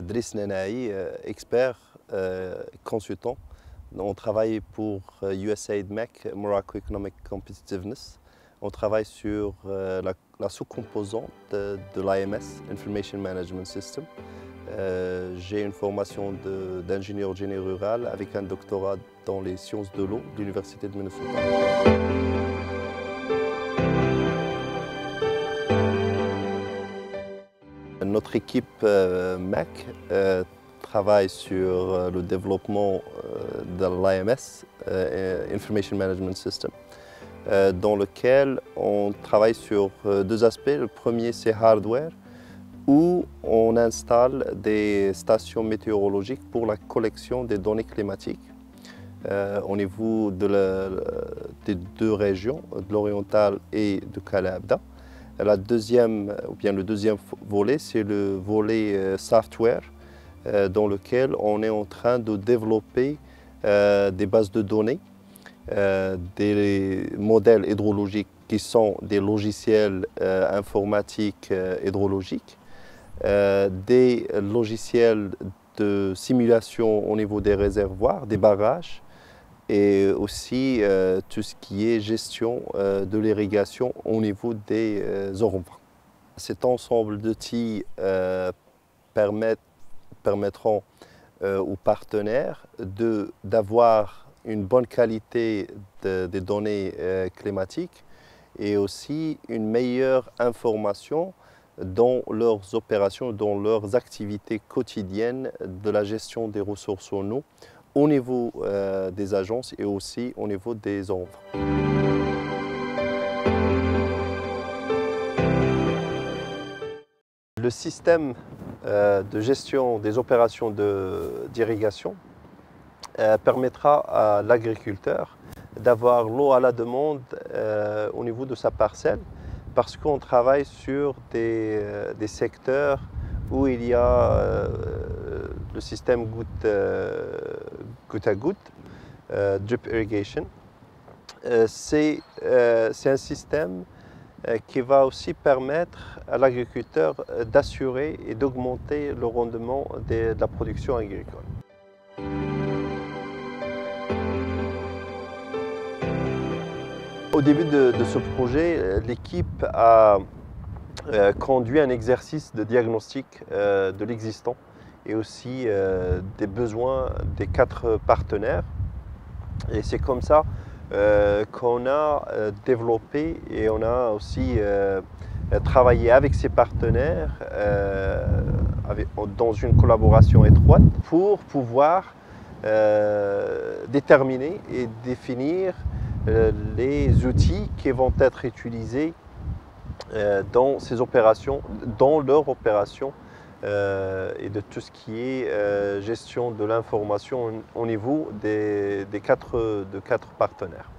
Driss Nenaï, expert consultant. On travaille pour USAID MEC, Morocco Economic Competitiveness. On travaille sur la sous-composante de l'IMS, Information Management System. J'ai une formation d'ingénieur génie rural avec un doctorat dans les sciences de l'eau de l'Université de Minnesota. Notre équipe MEC travaille sur le développement de l'IMS, Information Management System, dans lequel on travaille sur deux aspects. Le premier, c'est hardware, où on installe des stations météorologiques pour la collection des données climatiques au niveau des deux régions, de l'oriental et de Kalabda. Le deuxième volet, c'est le volet software, dans lequel on est en train de développer des bases de données, des modèles hydrologiques qui sont des logiciels informatiques hydrologiques, des logiciels de simulation au niveau des réservoirs, des barrages, et aussi tout ce qui est gestion de l'irrigation au niveau des orvins. Cet ensemble d'outils permettront aux partenaires d'avoir une bonne qualité des données climatiques et aussi une meilleure information dans leurs opérations, dans leurs activités quotidiennes de la gestion des ressources en eau, au niveau des agences et aussi au niveau des orvins. Le système de gestion des opérations d'irrigation permettra à l'agriculteur d'avoir l'eau à la demande au niveau de sa parcelle, parce qu'on travaille sur des secteurs où il y a le système goutte à goutte, drip irrigation. C'est un système qui va aussi permettre à l'agriculteur d'assurer et d'augmenter le rendement de la production agricole. Au début de ce projet, l'équipe a conduit un exercice de diagnostic de l'existant et aussi des besoins des 4 partenaires. Et c'est comme ça qu'on a développé et on a aussi travaillé avec ces partenaires dans une collaboration étroite pour pouvoir déterminer et définir les outils qui vont être utilisés dans ces opérations, dans leur opération et de tout ce qui est gestion de l'information au niveau des quatre partenaires.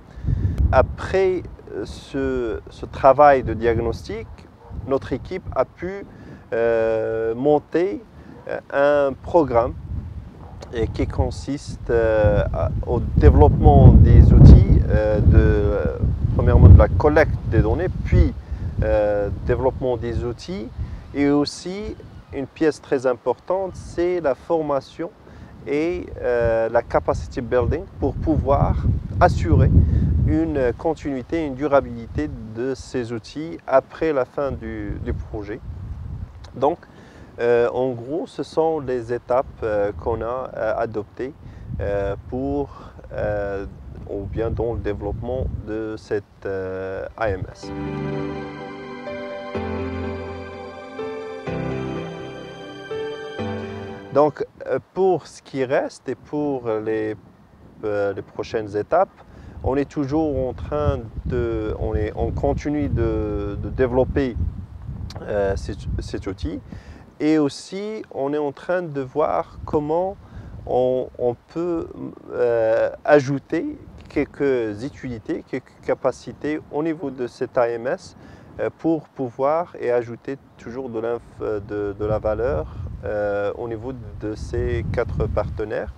Après ce travail de diagnostic, notre équipe a pu monter un programme qui consiste au développement des outils, premièrement de la collecte des données, puis développement des outils, et aussi une pièce très importante, c'est la formation et la capacity building pour pouvoir assurer une continuité, une durabilité de ces outils après la fin du projet. Donc, en gros, ce sont les étapes qu'on a adoptées pour ou bien dans le développement de cette AMS. Donc, pour ce qui reste et pour les prochaines étapes, on est toujours en train on continue de développer cet outil, et aussi on est en train de voir comment on peut ajouter quelques utilités, quelques capacités au niveau de cet AMS pour pouvoir ajouter toujours de la valeur au niveau de ces 4 partenaires.